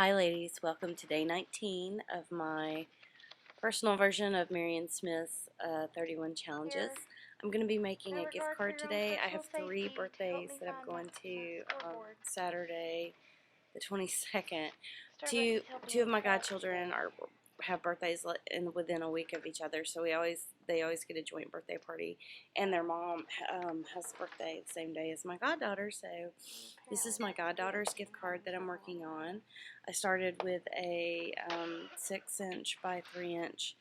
Hi ladies, welcome to day 19 of my personal version of Marion Smith's 31 challenges. I'm going to be making a gift card today. I have 3 birthdays that I'm going to Saturday the 22nd. Two of my godchildren have birthdays within a week of each other, so they always get a joint birthday party, and their mom has a birthday the same day as my goddaughter, so this is my goddaughter's gift card that I'm working on. I started with a 6-inch by 3-inch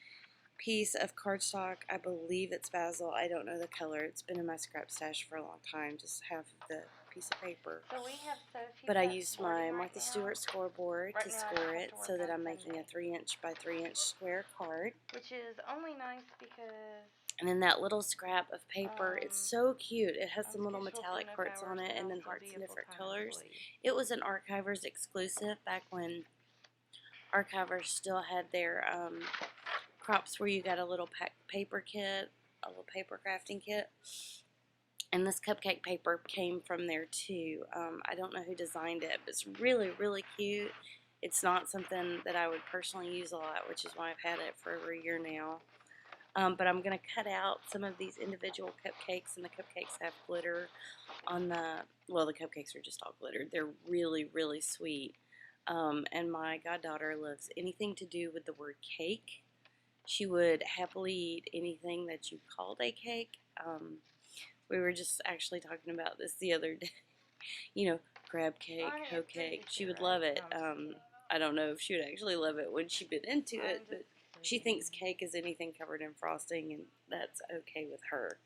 piece of cardstock. I believe it's basil. I don't know the color. It's been in my scrap stash for a long time, just half of the piece of paper. So we have Sophie, but I used my Martha Stewart scoreboard to score it so that I'm making a 3-inch by 3-inch square card. Which is only nice because... And then that little scrap of paper, it's so cute. It has some little metallic hearts on it and then hearts in different colors. It was an Archivers exclusive back when Archivers still had their crops where you got a little paper kit, a little paper crafting kit. And this cupcake paper came from there too. I don't know who designed it, but it's really, really cute. It's not something that I would personally use a lot, which is why I've had it for over a year now. But I'm going to cut out some of these individual cupcakes, and the cupcakes have glitter on well, the cupcakes are just all glittered. They're really, really sweet. And my goddaughter loves anything to do with the word cake. She would happily eat anything that you called a cake. We were just actually talking about this the other day. You know, crab cake, hoe cake. She would love it. I don't know if she would actually love it when she bit into it, but she thinks cake is anything covered in frosting, and that's okay with her.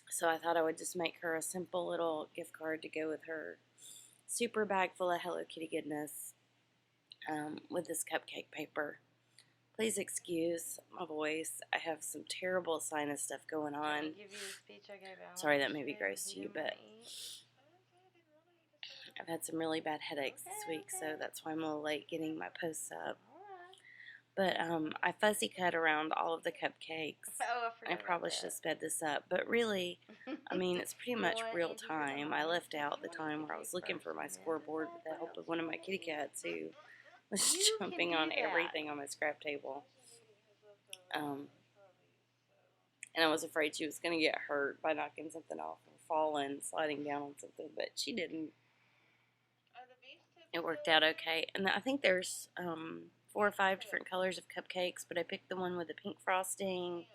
So I thought I would just make her a simple little gift card to go with her super bag full of Hello Kitty goodness with this cupcake paper. Please excuse my voice. I have some terrible sinus stuff going on. Sorry that may be gross to you, but I've had some really bad headaches this week, so that's why I'm a little late getting my posts up. But I fussy cut around all of the cupcakes. I probably should have sped this up, but really, I mean, it's pretty much real time. I left out the time where I was looking for my scoreboard with the help of one of my kitty cats who was jumping on everything on my scrap table. And I was afraid she was going to get hurt by knocking something off or falling, sliding down on something, but she didn't. It worked out okay. And I think there's 4 or 5 different colors of cupcakes, but I picked the one with the pink frosting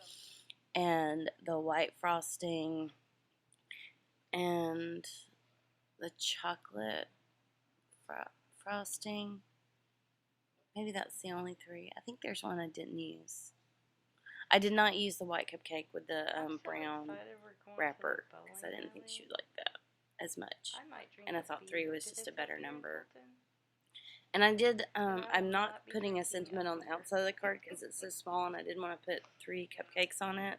and the white frosting and the chocolate frosting. Maybe that's the only 3. I think there's one I didn't use. I did not use the white cupcake with the brown wrapper because I didn't think she would like that as much. And I thought 3 was just a better number. And I did, I'm not putting a sentiment on the outside of the card because it's so small, and I didn't want to put 3 cupcakes on it.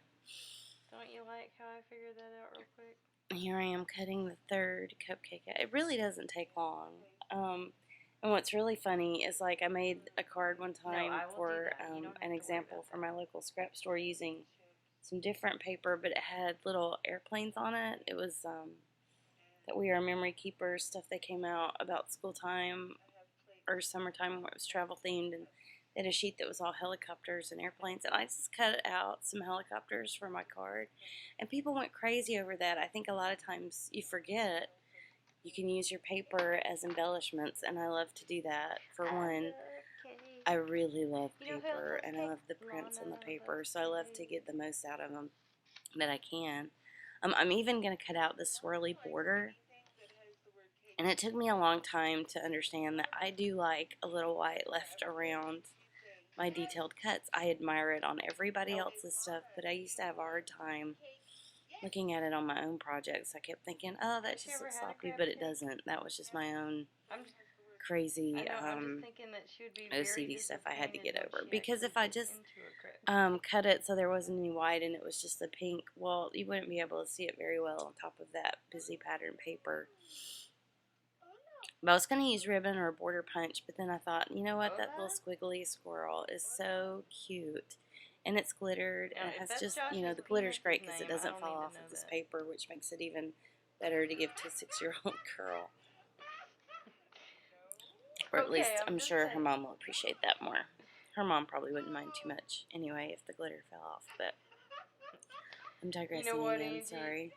Don't you like how I figured that out real quick? Here I am cutting the 3rd cupcake. It really doesn't take long. And what's really funny is, like, I made a card one time for an example for my local scrap store using some different paper, but it had little airplanes on it. It was that We Are Memory Keepers stuff that came out about school time or summertime where it was travel themed, and they had a sheet that was all helicopters and airplanes, and I just cut out some helicopters for my card, and people went crazy over that. I think a lot of times you forget you can use your paper as embellishments, and I love to do that. For one, I really love paper, and I love the prints on the paper, so I love to get the most out of them that I can. I'm even going to cut out the swirly border, and it took me a long time to understand that I do like a little white left around my detailed cuts. I admire it on everybody else's stuff, but I used to have a hard time looking at it on my own projects. I kept thinking, oh, that just looks sloppy, but it doesn't. That was just my own crazy OCD stuff I had to get over. Because if I just cut it so there wasn't any white and it was just the pink, well, you wouldn't be able to see it very well on top of that busy pattern paper. But I was going to use ribbon or a border punch, but then I thought, you know what, that little squiggly squirrel is so cute. And it's glittered, and it has just, you know, the glitter's great because it doesn't fall off of this paper, which makes it even better to give to a 6-year-old girl. Or at least Okay, I'm just sure her saying. mom will appreciate that more. Her mom probably wouldn't mind too much anyway if the glitter fell off, but I'm digressing You know what, again, Angie? sorry.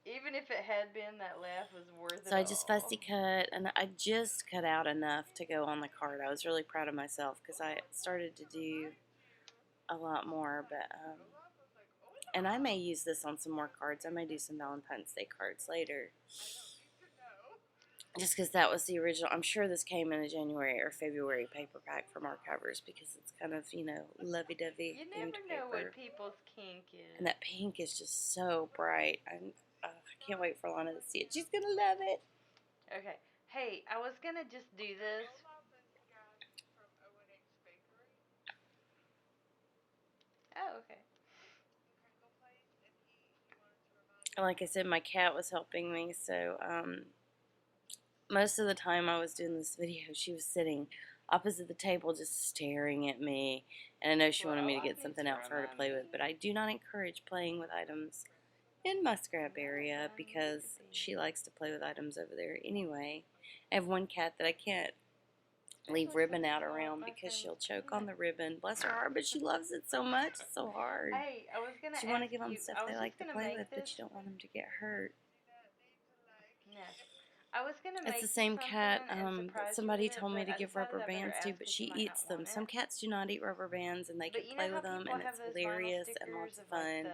Even if it had been, that laugh was worth So it I just all. fussy cut, and I just cut out enough to go on the card. I was really proud of myself because I started to do a lot more, but and I may use this on some more cards. I may do some Valentine's Day cards later. Just because that was the original. I'm sure this came in a January or February paper pack from our covers because it's kind of, lovey-dovey You themed never know paper. what people's kink is. And that pink is just so bright. I can't wait for Lana to see it. She's going to love it. Okay. Hey, I was going to just do this. Oh, okay. Like I said, my cat was helping me, so most of the time I was doing this video, she was sitting opposite the table just staring at me, and I know she wanted me to get something out for her to play with, but I do not encourage playing with items in my scrap area because she likes to play with items over there anyway. I have one cat that I can't leave ribbon out around because she'll choke on the ribbon. Bless her heart, but she loves it so much. It's so hard. Hey, I was going to You ask want to give them you, stuff I they was like just to going to play make with, but this. you don't want them to get hurt. No. I was going to make It's the same cat and that surprise you somebody with it, told me but to I give decided rubber I better bands to, ask but because she you might not eats them. want Some it. cats do not eat rubber bands, and they can But you know play how with them, people and have it's those vinyl hilarious and stickers lots of of like fun. the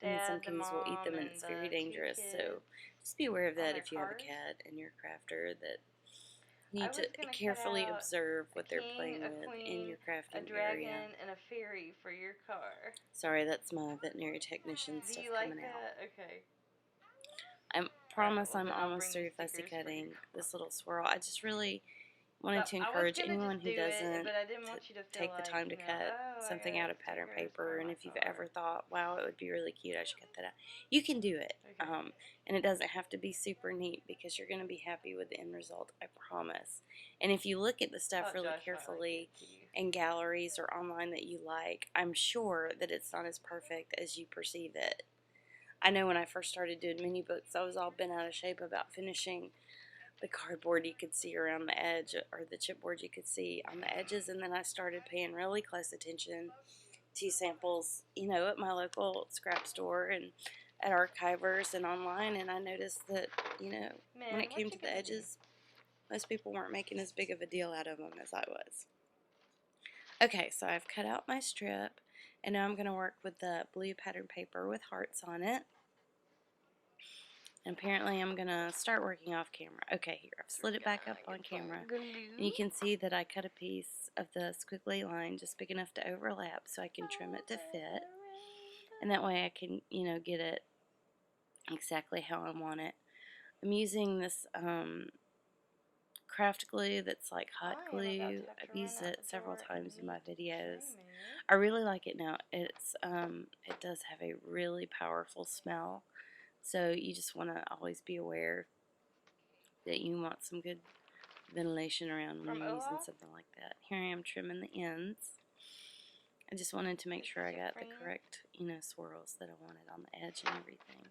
And then some dad, the kitties will eat mom, them, and and it's very the two dangerous. So kids just be aware of on that their if you have a cars? cat and you're a crafter, that you I need to was going to cut carefully out observe a what they're king, playing a with in queen, your a crafting area. dragon, and a fairy for your car. Sorry, that's my veterinary technician Do stuff you like coming out. that? Okay. I Alright, promise well I'm then I'll bring almost you through fussy stickers for your cutting car. this little swirl. I just really wanted So, to I was encourage going to anyone just who do it, doesn't but I didn't to want you to feel take the like, time to cut oh, I something out got of pattern stickers paper, for and my if you've car. ever thought, wow, it would be really cute, I should cut that out, you can do it. Okay. And it doesn't have to be super neat because you're going to be happy with the end result, I promise. And if you look at the stuff really carefully in galleries or online that you like, I'm sure that it's not as perfect as you perceive it. I know when I first started doing mini books, I was all bent out of shape about finishing the cardboard you could see around the edge, or the chipboard you could see on the edges, and then I started paying really close attention to samples, at my local scrap store and at archivers and online, and I noticed that, when it came to the edges, most people weren't making as big of a deal out of them as I was. Okay, so I've cut out my strip, and now I'm going to work with the blue pattern paper with hearts on it. And apparently I'm going to start working off camera. Okay, here, I've slid it back up on camera. And you can see that I cut a piece of the squiggly line just big enough to overlap so I can trim it to fit. And that way I can, get it exactly how I want it. I'm using this craft glue that's like hot glue. I've used it several times in my videos. I really like it now. It does have a really powerful smell. So you just want to always be aware that you want some good ventilation around when you're using something like that. Here I am trimming the ends. I just wanted to make sure I got the correct, swirls that I wanted on the edge and everything.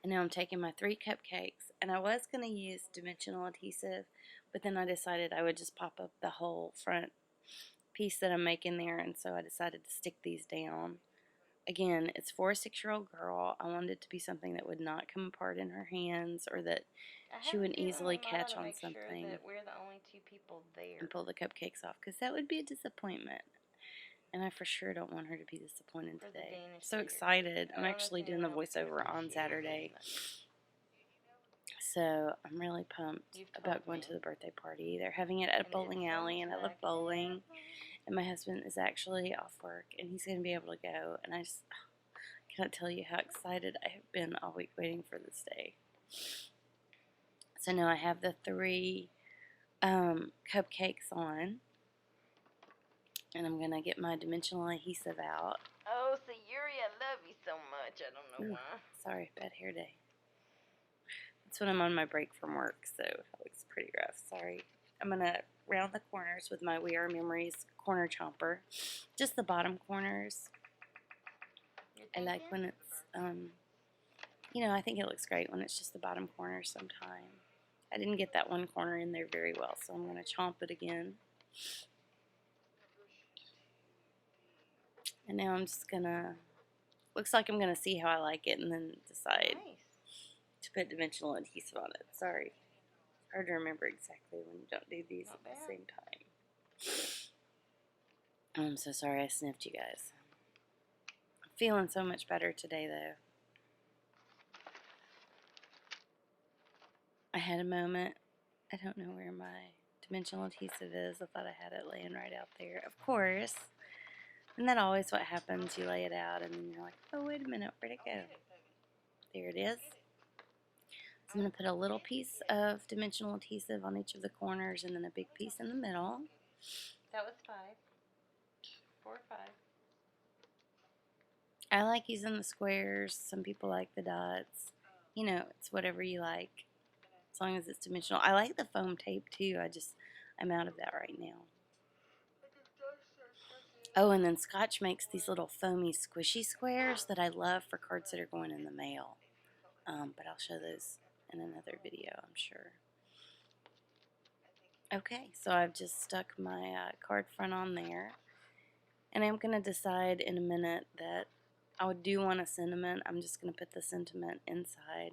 And now I'm taking my 3 cupcakes, and I was going to use dimensional adhesive, but then I decided I would just pop up the whole front piece that I'm making there, and so I decided to stick these down. Again, it's for a 6-year-old girl. I wanted it to be something that would not come apart in her hands, or that she wouldn't easily catch on something and pull the cupcakes off, because that would be a disappointment. And I for sure don't want her to be disappointed today. I'm so excited. I'm actually doing the voiceover on Saturday. So I'm really pumped about going to the birthday party. They're having it at a bowling alley, and I love bowling. And my husband is actually off work, and he's going to be able to go. And I just cannot tell you how excited I have been all week waiting for this day. So now I have the 3 cupcakes on. And I'm going to get my dimensional adhesive out. Oh, Sayuri, I love you so much. I don't know why. Sorry, bad hair day. That's when I'm on my break from work, so it looks pretty rough. Sorry. I'm going to round the corners with my We Are Memories corner chomper. Just the bottom corners. I like when it's, I think it looks great when it's just the bottom corners sometime. I didn't get that one corner in there very well, so I'm going to chomp it again. And now I'm just going to, looks like I'm going to see how I like it and then decide to put dimensional adhesive on it. Sorry. Hard to remember exactly when you don't do these at the same time. I'm so sorry I sniffed, you guys. I'm feeling so much better today, though. I had a moment. I don't know where my dimensional adhesive is. I thought I had it laying right out there. Of course. Isn't that always what happens? You lay it out and then you're like, oh, wait a minute, where'd it go? There it is. So I'm going to put a little piece of dimensional adhesive on each of the corners and then a big piece in the middle. That was 5. 4 or 5. I like using the squares. Some people like the dots. You know, it's whatever you like, as long as it's dimensional. I like the foam tape too. I'm out of that right now. Oh, and then Scotch makes these little foamy squishy squares that I love for cards that are going in the mail. But I'll show those in another video, I'm sure. Okay, so I've just stuck my card front on there. And I'm going to decide in a minute that I do want a sentiment. I'm just going to put the sentiment inside.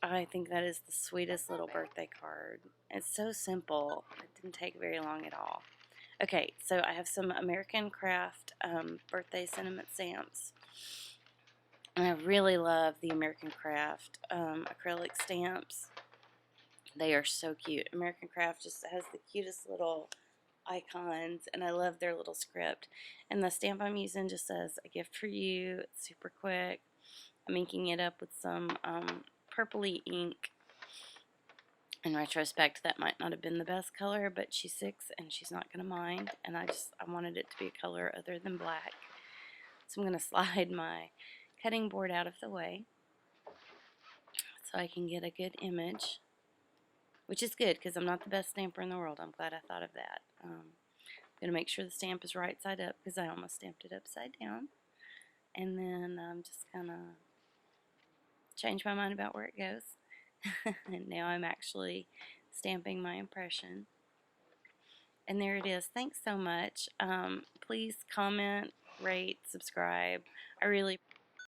I think that is the sweetest little birthday card. It's so simple. It didn't take very long at all. Okay, so I have some American Craft birthday sentiment stamps. And I really love the American Craft acrylic stamps. They are so cute. American Craft just has the cutest little icons, and I love their little script. And the stamp I'm using just says, a gift for you. It's super quick. I'm inking it up with some purpley ink. In retrospect, that might not have been the best color, but she's 6 and she's not going to mind. And I wanted it to be a color other than black. So I'm going to slide my cutting board out of the way so I can get a good image, which is good because I'm not the best stamper in the world. I'm glad I thought of that. I'm going to make sure the stamp is right side up because I almost stamped it upside down. And then I'm just going to change my mind about where it goes. And now I'm actually stamping my impression. And there it is. Thanks so much. Please comment, rate, subscribe. I really